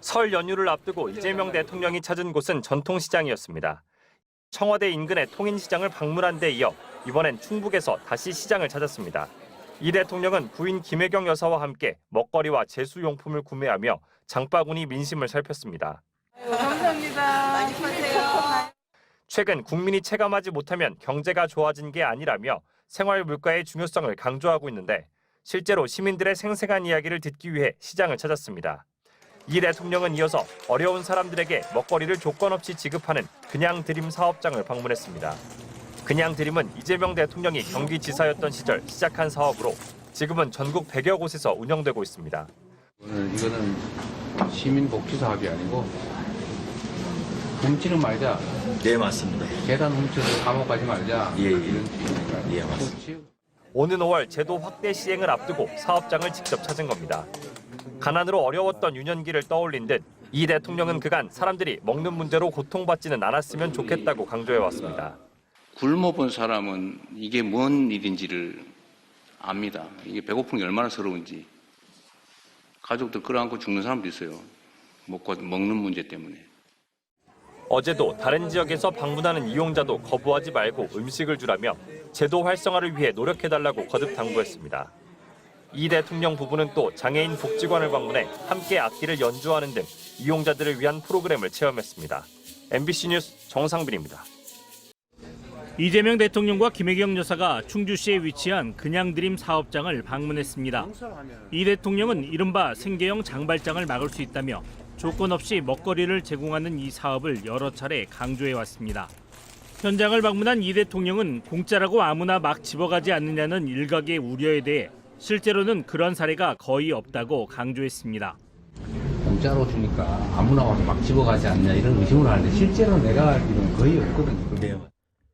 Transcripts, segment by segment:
설 연휴를 앞두고 이재명 대통령이 찾은 곳은 전통시장이었습니다. 청와대 인근의 통인시장을 방문한 데 이어 이번엔 충북에서 다시 시장을 찾았습니다. 이 대통령은 부인 김혜경 여사와 함께 먹거리와 제수용품을 구매하며 장바구니 민심을 살폈습니다. 감사합니다. 많이 파세요. 최근 국민이 체감하지 못하면 경제가 좋아진 게 아니라며 생활 물가의 중요성을 강조하고 있는데 실제로 시민들의 생생한 이야기를 듣기 위해 시장을 찾았습니다. 이 대통령은 이어서 어려운 사람들에게 먹거리를 조건 없이 지급하는 그냥 드림 사업장을 방문했습니다. 그냥 드림은 이재명 대통령이 경기지사였던 시절 시작한 사업으로 지금은 전국 100여 곳에서 운영되고 있습니다. 이거는 시민복지 사업이 아니고 훔치는 말자. 네, 맞습니다. 계단 훔쳐서 감옥 가지 말자. 예, 예. 이런 식이니까. 예, 맞습니다. 오는 5월 제도 확대 시행을 앞두고 사업장을 직접 찾은 겁니다. 가난으로 어려웠던 유년기를 떠올린 듯 이 대통령은 그간 사람들이 먹는 문제로 고통받지는 않았으면 좋겠다고 강조해왔습니다. 굶어본 사람은 이게 뭔 일인지를 압니다. 이게 배고픈 게 얼마나 서러운지. 가족들 끌어안고 죽는 사람도 있어요. 먹는 문제 때문에. 어제도 다른 지역에서 방문하는 이용자도 거부하지 말고 음식을 주라며 제도 활성화를 위해 노력해달라고 거듭 당부했습니다. 이 대통령 부부는 또 장애인 복지관을 방문해 함께 악기를 연주하는 등 이용자들을 위한 프로그램을 체험했습니다. MBC 뉴스 정상빈입니다. 이재명 대통령과 김혜경 여사가 충주시에 위치한 그냥드림 사업장을 방문했습니다. 이 대통령은 이른바 생계형 장발장을 막을 수 있다며 조건 없이 먹거리를 제공하는 이 사업을 여러 차례 강조해왔습니다. 현장을 방문한 이 대통령은 공짜라고 아무나 막 집어가지 않느냐는 일각의 우려에 대해 실제로는 그런 사례가 거의 없다고 강조했습니다. 공짜로 주니까 아무나 와서 막 집어가지 않냐 이런 의심을 하는데 실제로 내가 알기로는 거의 없거든요. 네.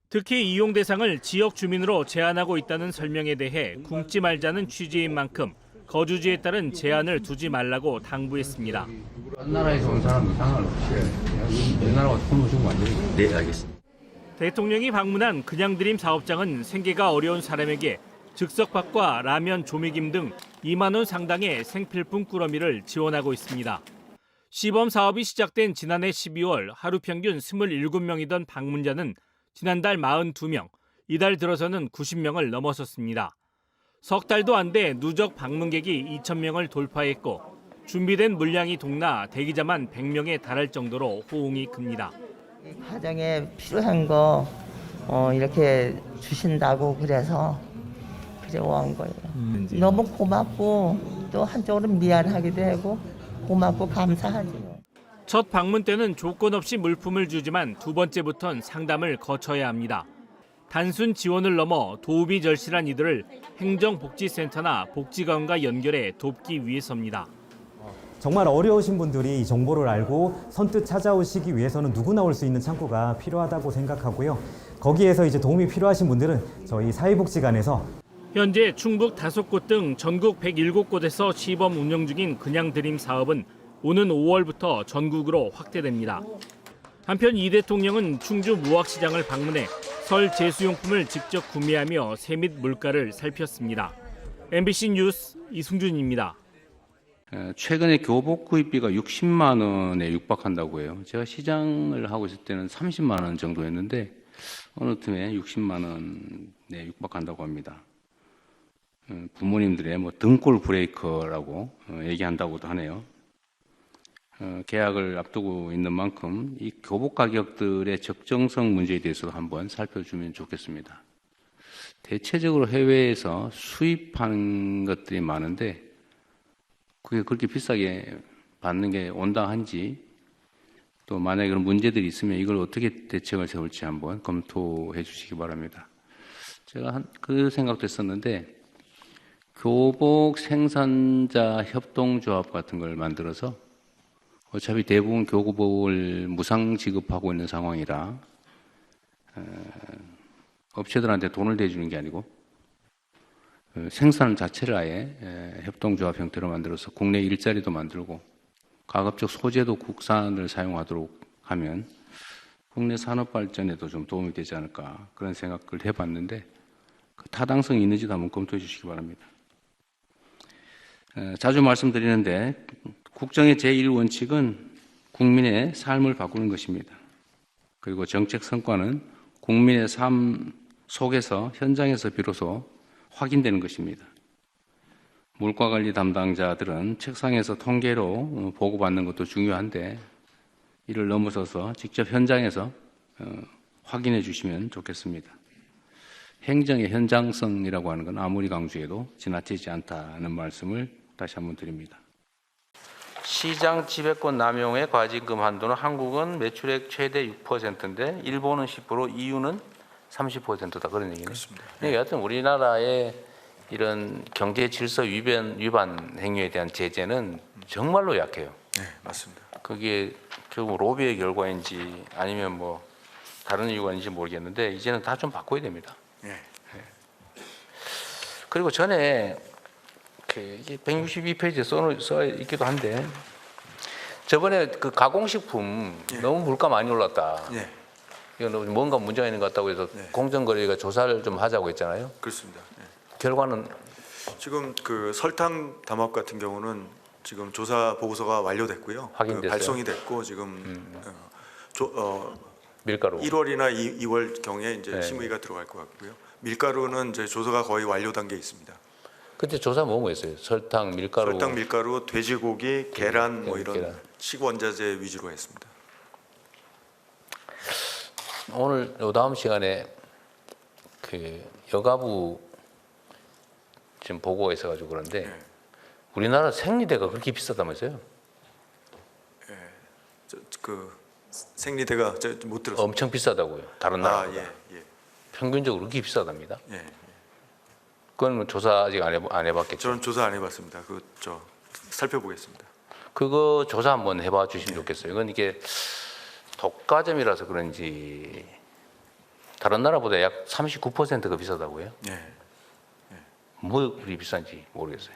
특히 이용 대상을 지역 주민으로 제한하고 있다는 설명에 대해 굶지 말자는 취지인 만큼 거주지에 따른 제한을 두지 말라고 당부했습니다. 딴 나라에서 온 사람 이상을 없이 내 나라 와서 굶어 죽으면 안 되니까. 네, 알겠습니다. 대통령이 방문한 그냥드림 사업장은 생계가 어려운 사람에게 즉석밥과 라면, 조미김 등 2만 원 상당의 생필품 꾸러미를 지원하고 있습니다. 시범 사업이 시작된 지난해 12월 하루 평균 27명이던 방문자는 지난달 42명, 이달 들어서는 90명을 넘어섰습니다. 석 달도 안 돼 누적 방문객이 2,000명을 돌파했고 준비된 물량이 동나 대기자만 100명에 달할 정도로 호응이 큽니다. 가정에 필요한 거 이렇게 주신다고 그래서 온 거예요. 너무 고맙고 또 한쪽으로 미안하기도 하고 고맙고 감사하죠. 첫 방문 때는 조건 없이 물품을 주지만 두 번째부터는 상담을 거쳐야 합니다. 단순 지원을 넘어 도움이 절실한 이들을 행정복지센터나 복지관과 연결해 돕기 위해서입니다. 정말 어려우신 분들이 이 정보를 알고 선뜻 찾아오시기 위해서는 누구나 올 수 있는 창구가 필요하다고 생각하고요. 거기에서 이제 도움이 필요하신 분들은 저희 사회복지관에서 현재 충북 5곳 등 전국 107곳에서 시범 운영 중인 그냥드림 사업은 오는 5월부터 전국으로 확대됩니다. 한편 이 대통령은 충주 무학시장을 방문해 설 제수용품을 직접 구매하며 세 및 물가를 살폈습니다. MBC 뉴스 이승준입니다. 최근에 교복 구입비가 60만 원에 육박한다고 해요. 제가 시장을 하고 있을 때는 30만 원 정도였는데 어느 틈에 60만 원에 육박한다고 합니다. 부모님들의 등골 브레이커라고 얘기한다고도 하네요. 계약을 앞두고 있는 만큼 이 교복 가격들의 적정성 문제에 대해서도 한번 살펴주면 좋겠습니다. 대체적으로 해외에서 수입하는 것들이 많은데 그게 그렇게 비싸게 받는 게 온당한지 또 만약에 그런 문제들이 있으면 이걸 어떻게 대책을 세울지 한번 검토해 주시기 바랍니다. 제가 그 생각도 했었는데 교복 생산자 협동조합 같은 걸 만들어서 어차피 대부분 교복을 무상 지급하고 있는 상황이라 업체들한테 돈을 대주는 게 아니고 생산 자체를 아예 협동조합 형태로 만들어서 국내 일자리도 만들고 가급적 소재도 국산을 사용하도록 하면 국내 산업 발전에도 좀 도움이 되지 않을까 그런 생각을 해봤는데 그 타당성이 있는지도 한번 검토해 주시기 바랍니다. 자주 말씀드리는데 국정의 제1원칙은 국민의 삶을 바꾸는 것입니다. 그리고 정책 성과는 국민의 삶 속에서 현장에서 비로소 확인되는 것입니다. 물가관리 담당자들은 책상에서 통계로 보고받는 것도 중요한데 이를 넘어서서 직접 현장에서 확인해 주시면 좋겠습니다. 행정의 현장성이라고 하는 건 아무리 강조해도 지나치지 않다는 말씀을 다시 한번 드립니다. 시장 지배권 남용의 과징금 한도는 한국은 매출액 최대 6%인데 일본은 10%, EU는 30%다 그런 얘기네요. 그렇습니다. 여하튼 우리나라의 이런 경제 질서 위반 행위에 대한 제재는 정말로 약해요. 네, 맞습니다. 그게 결국 로비의 결과인지 아니면 뭐 다른 이유가 있는지 모르겠는데 이제는 다 좀 바꿔야 됩니다. 네. 그리고 전에 이게 162페이지에 써 있기도 한데 저번에 그 가공식품 너무 물가 많이 올랐다. 네, 이건 뭔가 문제가 있는 것 같다고 해서 공정거래위가 조사를 좀 하자고 했잖아요. 그렇습니다. 네. 결과는 지금 그 설탕 담합 같은 경우는 지금 조사 보고서가 완료됐고요. 확인됐어요? 발송이 됐고 지금 밀가루 1월이나 2월 경에 이제 네. 심의가 들어갈 것 같고요. 밀가루는 이제 조사가 거의 완료 단계에 있습니다. 그때 조사 뭐뭐 했어요? 설탕, 밀가루. 설탕, 밀가루, 돼지고기, 계란 뭐 이런 계란. 식원자재 위주로 했습니다. 오늘 요 다음 시간에 그 여가부 지금 보고가 있어가지고 그런데 네. 우리나라 생리대가 그렇게 비싸다면서요? 그 생리대가 못 들었습니다. 엄청 비싸다고요. 다른 나라보다. 예. 평균적으로 그렇게 비싸답니다. 예. 그건 뭐 조사 아직 안 해봤겠죠. 저는 조사 안 해봤습니다. 살펴보겠습니다. 그거 조사 한번 해봐 주시면 좋겠어요. 이건 이게 독과점이라서 그런지 다른 나라보다 약 39%가 비싸다고요. 예. 뭐 그리 비싼지 모르겠어요.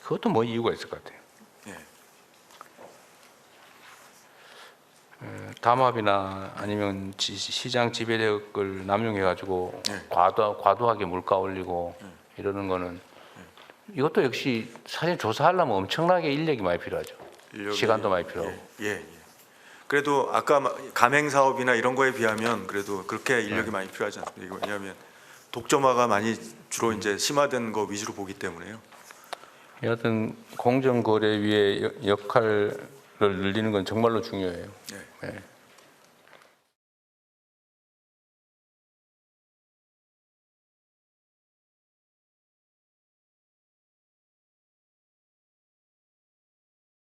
그것도 뭐 이유가 있을 것 같아요. 예. 담합이나 아니면 시장 지배력을 남용해가지고 네. 과도하게 물가 올리고 이러는 거는 이것도 역시 사실 조사하려면 엄청나게 인력이 많이 필요하죠. 시간도 많이 필요하고. 예. 그래도 아까 가맹 사업이나 이런 거에 비하면 그래도 그렇게 인력이 많이 필요하지 않습니다. 왜냐하면 독점화가 많이 주로 이제 심화된 거 위주로 보기 때문에요. 여하튼 공정거래위의 역할을 늘리는 건 정말로 중요해요. 네. 네.